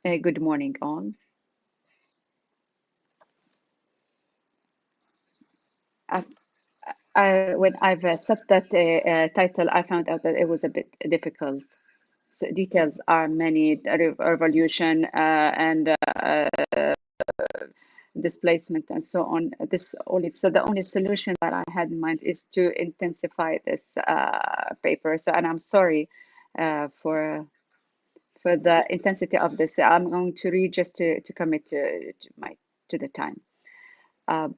Good morning, all. I, when I've set that title, I found out that it was a bit difficult. So details are many, revolution and displacement and so on. So the only solution that I had in mind is to intensify this paper. So, and I'm sorry for the intensity of this. I'm going to read just to commit to the time. Uh,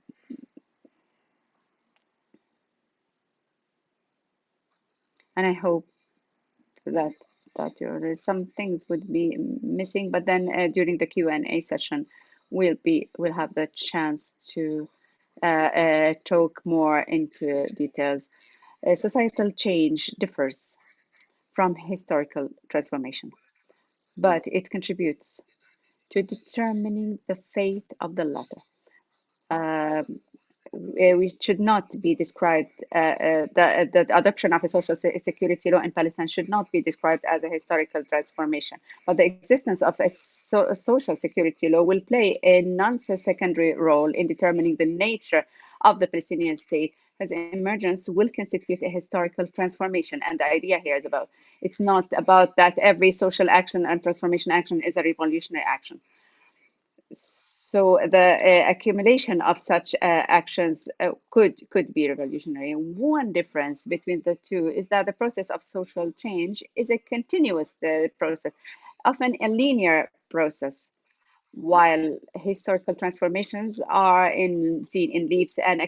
and I hope that some things would be missing, but then during the Q&A session, we'll have the chance to talk more into details. Societal change differs from historical transformation, but it contributes to determining the fate of the latter. Um, we should not be described, the adoption of a social security law in Palestine should not be described as a historical transformation, but the existence of a social security law will play a non-secondary role in determining the nature of the Palestinian state. As emergence will constitute a historical transformation. And the idea here is it's not about that every social action and transformation action is a revolutionary action. So the accumulation of such actions could be revolutionary. One difference between the two is that the process of social change is a continuous process, often a linear process, while historical transformations are seen in leaps and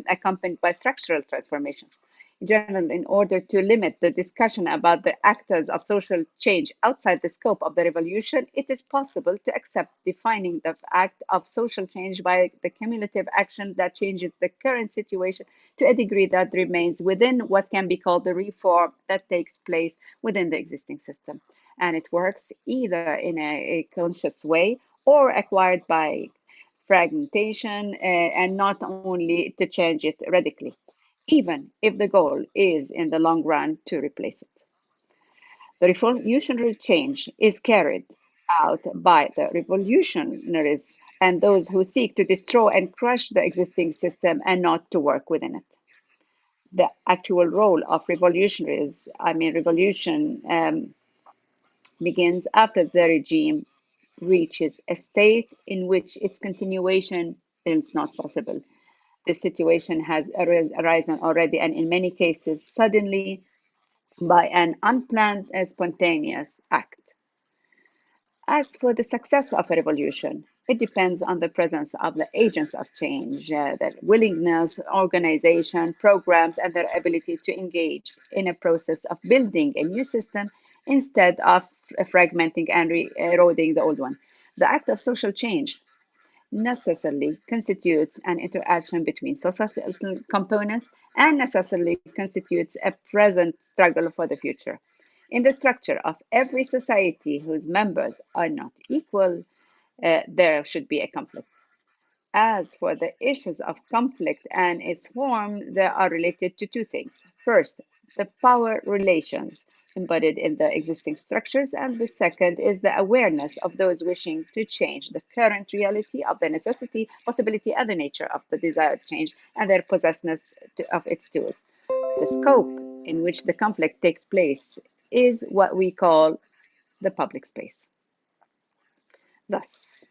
accompanied by structural transformations. In general, in order to limit the discussion about the actors of social change outside the scope of the revolution, it is possible to accept defining the act of social change by the cumulative action that changes the current situation to a degree that remains within what can be called the reform that takes place within the existing system. And it works either in a conscious way or acquired by fragmentation, and not only to change it radically, even if the goal is in the long run to replace it. The revolutionary change is carried out by the revolutionaries and those who seek to destroy and crush the existing system and not to work within it. The actual role of revolutionaries, revolution, begins after the regime reaches a state in which its continuation is not possible. This situation has arisen already, and in many cases, suddenly by an unplanned and spontaneous act. As for the success of a revolution, it depends on the presence of the agents of change, their willingness, organization, programs, and their ability to engage in a process of building a new system instead of fragmenting and eroding the old one. The act of social change necessarily constitutes an interaction between societal components and necessarily constitutes a present struggle for the future. In the structure of every society whose members are not equal, there should be a conflict. As for the issues of conflict and its form, they are related to two things. First, the power relations embodied in the existing structures, and the second is the awareness of those wishing to change the current reality of the necessity, possibility, and the nature of the desired change and their possessiveness of its tools. The scope in which the conflict takes place is what we call the public space. Thus,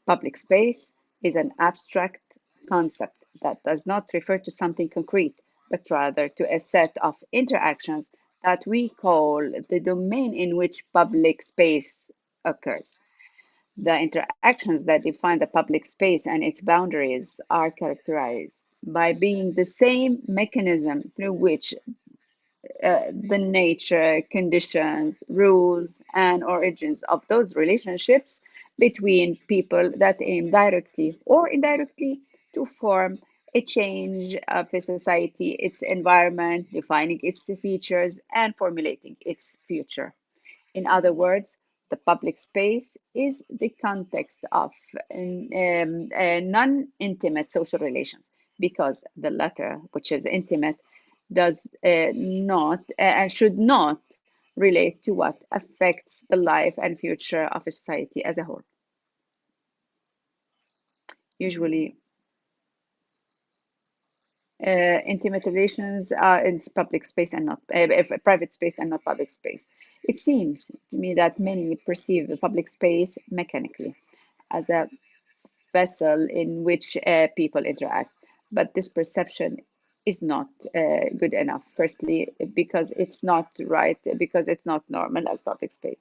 public space is an abstract concept that does not refer to something concrete, but rather to a set of interactions that we call the domain in which public space occurs. The interactions that define the public space and its boundaries are characterized by being the same mechanism through which the nature, conditions, rules, and origins of those relationships between people that aim directly or indirectly to form a change of a society, its environment, defining its features, and formulating its future. In other words, the public space is the context of non intimate social relations because the latter, which is intimate, does not and should not relate to what affects the life and future of a society as a whole. Usually, intimate relations are in public space and not private space and not public space. It seems to me that many perceive the public space mechanically as a vessel in which people interact. But this perception is not good enough. Firstly, because it's not right, because it's not normal as public space.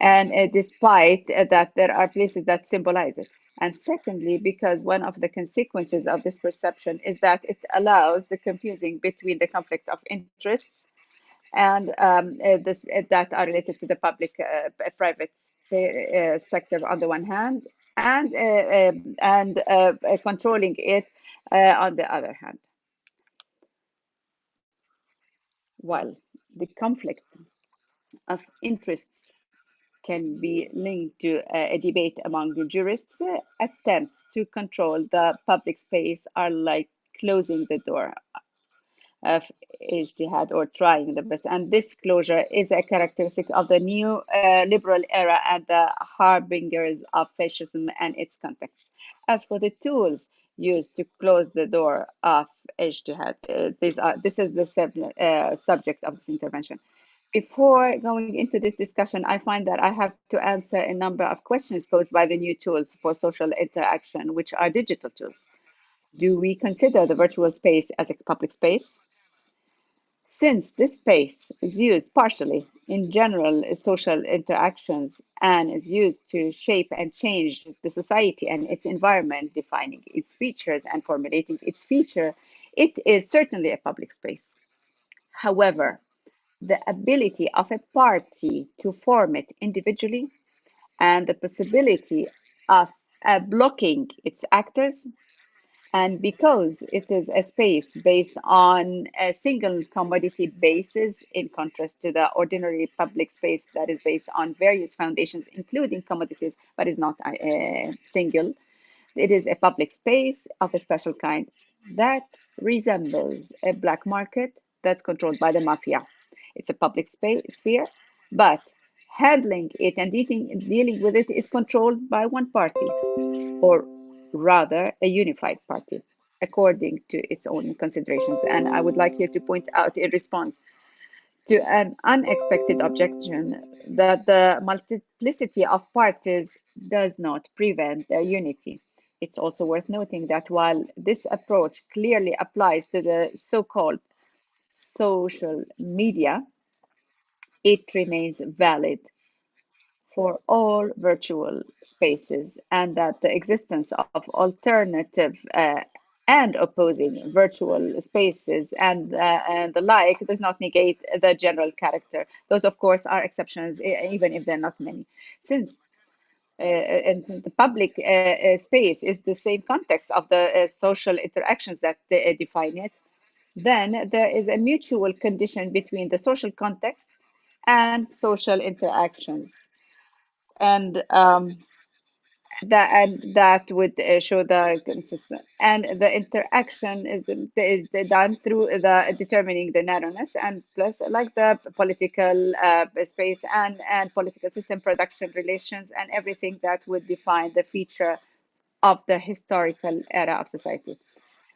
And despite that, there are places that symbolize it. And secondly, because one of the consequences of this perception is that it allows the confusing between the conflict of interests and that are related to the public private sector on the one hand, and controlling it on the other hand. While the conflict of interests can be linked to a debate among the jurists, attempts to control the public space are like closing the door of ijtihad or trying the best. And this closure is a characteristic of the new liberal era and the harbingers of fascism and its context. As for the tools used to close the door of ijtihad, this is the subject of this intervention. Before going into this discussion, I find that I have to answer a number of questions posed by the new tools for social interaction, which are digital tools. Do we consider the virtual space as a public space? Since this space is used partially in general social interactions and is used to shape and change the society and its environment, defining its features and formulating its feature, it is certainly a public space. However, the ability of a party to form it individually and the possibility of blocking its actors, and because it is a space based on a single commodity basis, in contrast to the ordinary public space that is based on various foundations, including commodities, but is not single, it is a public space of a special kind that resembles a black market that's controlled by the mafia. It's a public space sphere, but handling it and dealing with it is controlled by one party, or rather a unified party, according to its own considerations. And I would like here to point out in response to an unexpected objection that the multiplicity of parties does not prevent their unity. It's also worth noting that while this approach clearly applies to the so-called social media, it remains valid for all virtual spaces, and that the existence of alternative and opposing virtual spaces and the like does not negate the general character. Those, of course, are exceptions, even if they're not many. Since and the public space is the same context of the social interactions that define it, then there is a mutual condition between the social context and social interactions. And that would show the consistent, and the interaction is done through the determining the narrowness, and plus like the political space and political system production relations and everything that would define the feature of the historical era of society.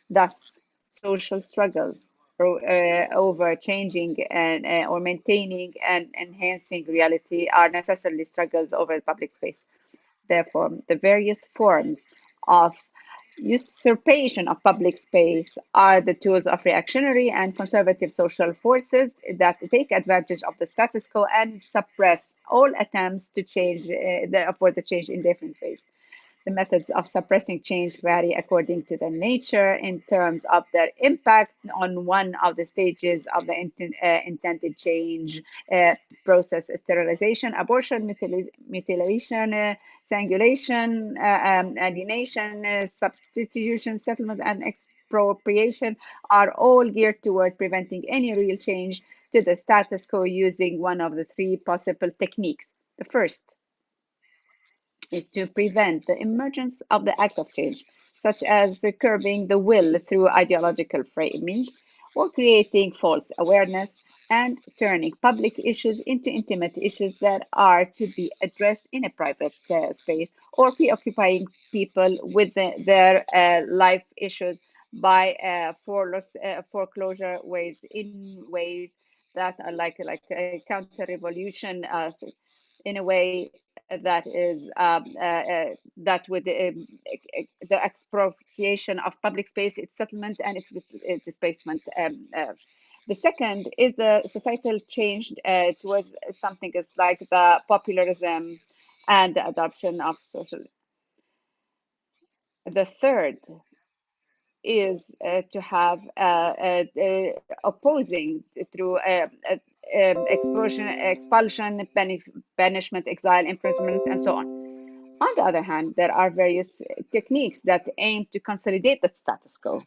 Thus, social struggles over changing and or maintaining and enhancing reality are necessarily struggles over public space. Therefore, the various forms of usurpation of public space are the tools of reactionary and conservative social forces that take advantage of the status quo and suppress all attempts to change for the change in different ways. The methods of suppressing change vary according to their nature in terms of their impact on one of the stages of the intended change process: sterilization, abortion, mutilation, strangulation, alienation, substitution, settlement, and expropriation are all geared toward preventing any real change to the status quo using one of the three possible techniques. The first is to prevent the emergence of the act of change, such as curbing the will through ideological framing or creating false awareness, and turning public issues into intimate issues that are to be addressed in a private space, or preoccupying people with their life issues by foreclosure ways in ways that are like a counter revolution in a way that is that would the expropriation of public space, its settlement, and its displacement. The second is the societal change towards something is like the popularism and the adoption of social. The third is to have opposing through expulsion, banishment, exile, imprisonment, and so on. On the other hand, there are various techniques that aim to consolidate the status quo,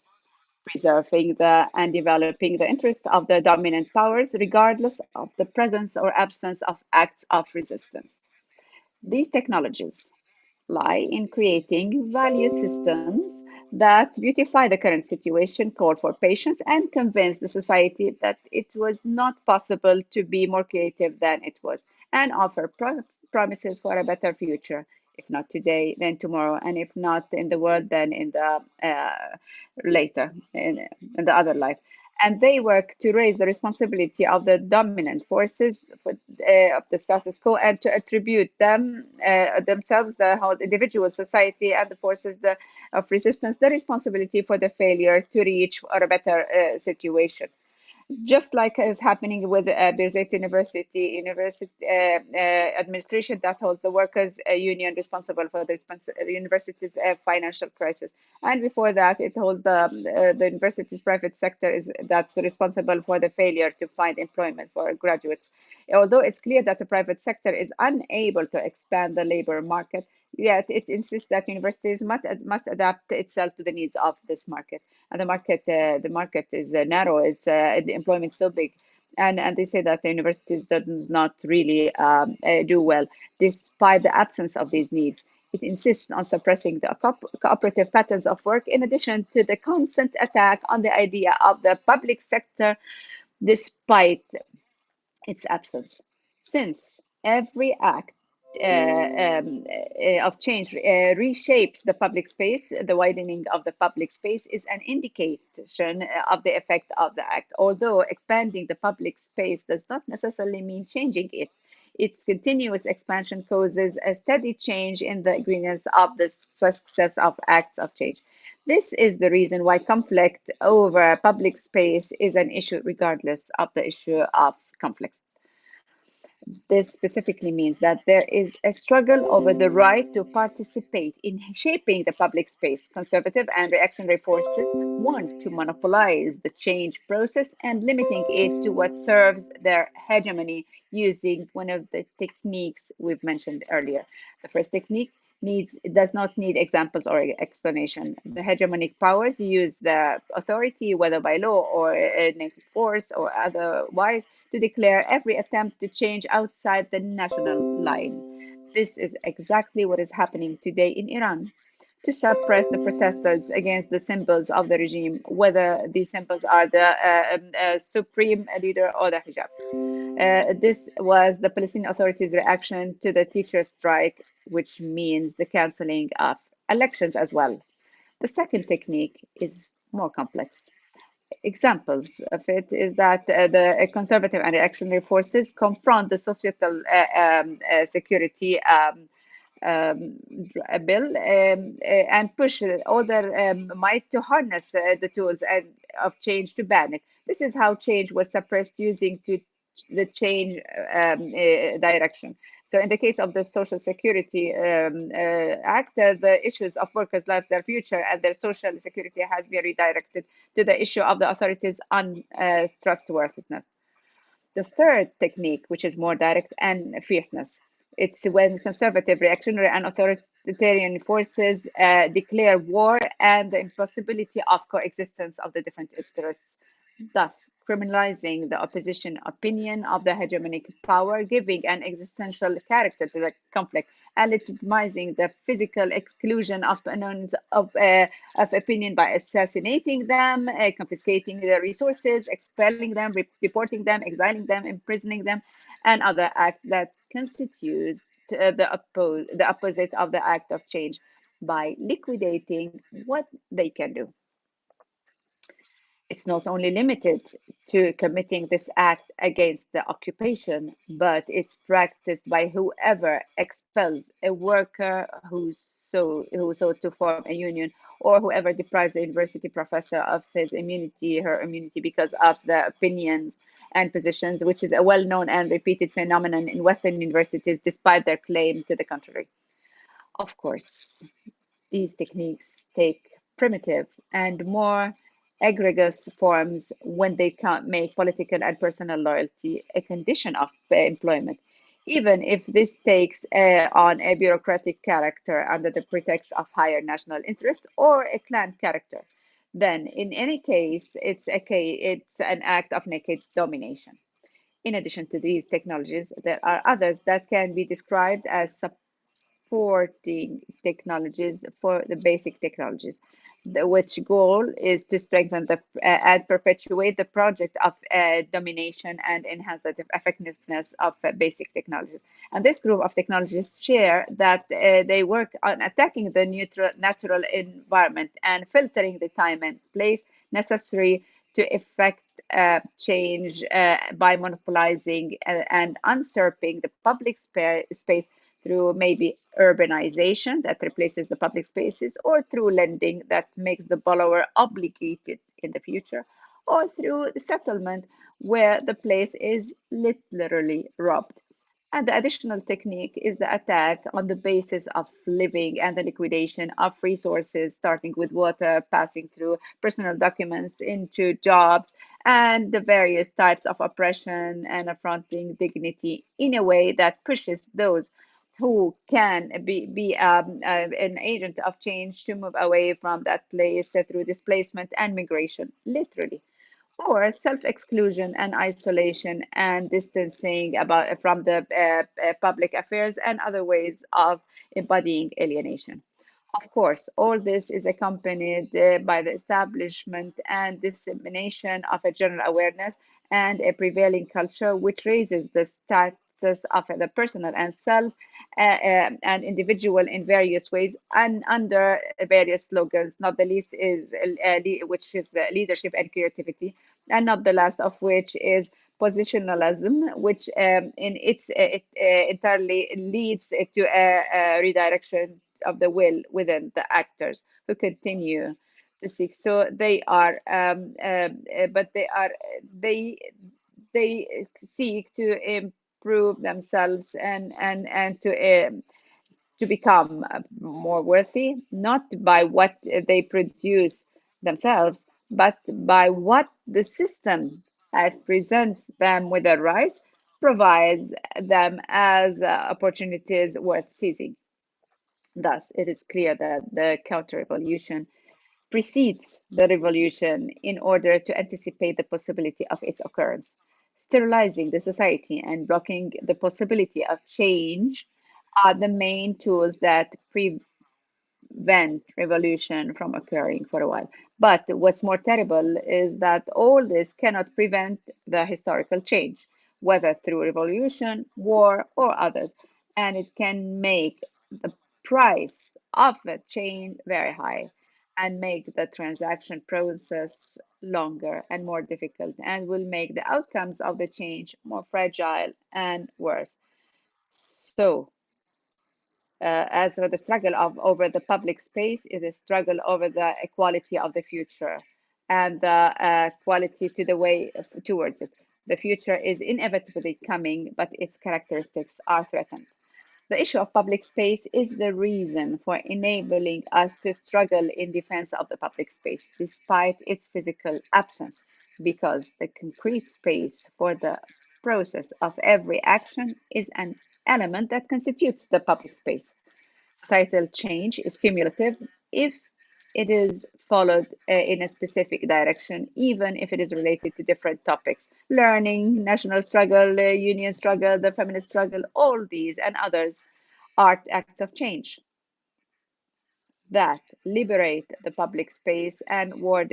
preserving and developing the interest of the dominant powers, regardless of the presence or absence of acts of resistance. These technologies lie in creating value systems that beautify the current situation, call for patience, and convince the society that it was not possible to be more creative than it was, and offer promises for a better future. If not today, then tomorrow, and if not in the world, then in the later, in the other life. And they work to raise the responsibility of the dominant forces of the status quo, and to attribute themselves, the whole individual society and the forces of resistance, the responsibility for the failure to reach or a better situation, just like is happening with Birzeit University administration that holds the workers' union responsible for the university's financial crisis, and before that, it holds the university's private sector is that's responsible for the failure to find employment for graduates. Although it's clear that the private sector is unable to expand the labor market, yet it insists that universities must adapt itself to the needs of this market. And the market is narrow. It's the employment is so big, and they say that the universities does not really do well despite the absence of these needs. It insists on suppressing the cooperative patterns of work, in addition to the constant attack on the idea of the public sector, despite its absence. Since every act of change reshapes the public space, the widening of the public space is an indication of the effect of the act. Although expanding the public space does not necessarily mean changing it, its continuous expansion causes a steady change in the ingredients of the success of acts of change. This is the reason why conflict over public space is an issue, regardless of the issue of conflicts. This specifically means that there is a struggle over the right to participate in shaping the public space. Conservative and reactionary forces want to monopolize the change process and limiting it to what serves their hegemony using one of the techniques we've mentioned earlier. The first technique does not need examples or explanation. The hegemonic powers use the authority, whether by law or in force or otherwise, to declare every attempt to change outside the national line. This is exactly what is happening today in Iran. To suppress the protesters against the symbols of the regime, whether these symbols are the supreme leader or the hijab. This was the Palestinian Authority's reaction to the teacher strike, which means the canceling of elections as well. The second technique is more complex. Examples of it is that the conservative and reactionary forces confront the societal security bill and push all their might to harness the tools of change to ban it. This is how change was suppressed using the change direction. So in the case of the Social Security Act, the issues of workers' lives, their future, and their social security has been redirected to the issue of the authorities' untrustworthiness. The third technique, which is more direct and fierceness, it's when conservative, reactionary, and authoritarian forces declare war and the impossibility of coexistence of the different interests. thus criminalizing the opposition opinion of the hegemonic power, giving an existential character to the conflict, and legitimizing the physical exclusion of of opinion by assassinating them, confiscating their resources, expelling them, deporting them, exiling them, imprisoning them, and other acts that constitute the opposite of the act of change by liquidating what they can do. It's not only limited to committing this act against the occupation, but it's practiced by whoever expels a worker who sought to form a union, or whoever deprives a university professor of his immunity, her immunity, because of the opinions and positions, which is a well-known and repeated phenomenon in Western universities, despite their claim to the contrary. Of course, these techniques take primitive and more egregious forms when they can't make political and personal loyalty a condition of employment, even if this takes on a bureaucratic character under the pretext of higher national interest or a clan character. Then, in any case, it's an act of naked domination. In addition to these technologies, there are others that can be described as supporting technologies for the basic technologies, which goal is to strengthen and perpetuate the project of domination and enhance the effectiveness of basic technologies. And this group of technologies share that they work on attacking the natural environment and filtering the time and place necessary to effect change by monopolizing and usurping the public space through maybe urbanization that replaces the public spaces, or through lending that makes the borrower obligated in the future, or through settlement where the place is literally robbed. And the additional technique is the attack on the basis of living and the liquidation of resources, starting with water, passing through personal documents into jobs, and the various types of oppression and affronting dignity in a way that pushes those who can be an agent of change to move away from that place through displacement and migration, literally, or self-exclusion and isolation and distancing from the public affairs and other ways of embodying alienation. Of course, all this is accompanied by the establishment and dissemination of a general awareness and a prevailing culture which raises the status of the personal and self and individual in various ways and under various slogans, not the least is which is leadership and creativity, and not the last of which is positionalism, which in its it entirely leads to a redirection of the will within the actors who continue to seek. So they are, but they they seek to improve themselves and to become more worthy, not by what they produce themselves, but by what the system that presents them with the rights provides them as opportunities worth seizing. Thus, it is clear that the counter-revolution precedes the revolution in order to anticipate the possibility of its occurrence. Sterilizing the society and blocking the possibility of change are the main tools that prevent revolution from occurring for a while. But what's more terrible is that all this cannot prevent the historical change, whether through revolution, war, or others, and it can make the price of a change very high and make the transaction process longer and more difficult, and will make the outcomes of the change more fragile and worse. So, as for the struggle of over the public space is a struggle over the equality of the future and the quality to the way towards it. The future is inevitably coming, but its characteristics are threatened. The issue of public space is the reason for enabling us to struggle in defense of the public space, despite its physical absence, because the concrete space for the process of every action is an element that constitutes the public space. Societal change is cumulative if it is followed in a specific direction, even if it is related to different topics. Learning, national struggle, union struggle, the feminist struggle, all these and others are acts of change that liberate the public space and ward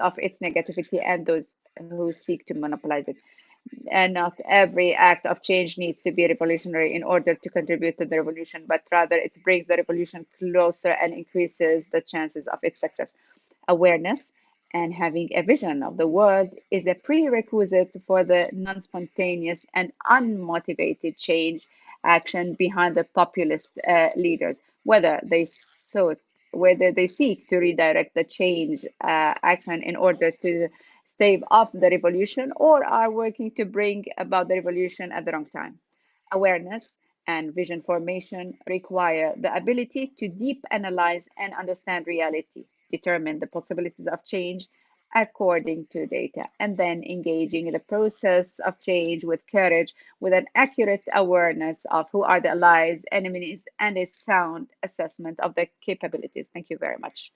off its negativity and those who seek to monopolize it. And not every act of change needs to be revolutionary in order to contribute to the revolution, but rather it brings the revolution closer and increases the chances of its success. Awareness and having a vision of the world is a prerequisite for the non spontaneous and unmotivated change action behind the populist leaders, whether they seek to redirect the change action in order to stave off the revolution or are working to bring about the revolution at the wrong time. Awareness and vision formation require the ability to deep analyze and understand reality, determine the possibilities of change according to data, and then engaging in the process of change with courage, with an accurate awareness of who are the allies, enemies, and a sound assessment of the capabilities. Thank you very much.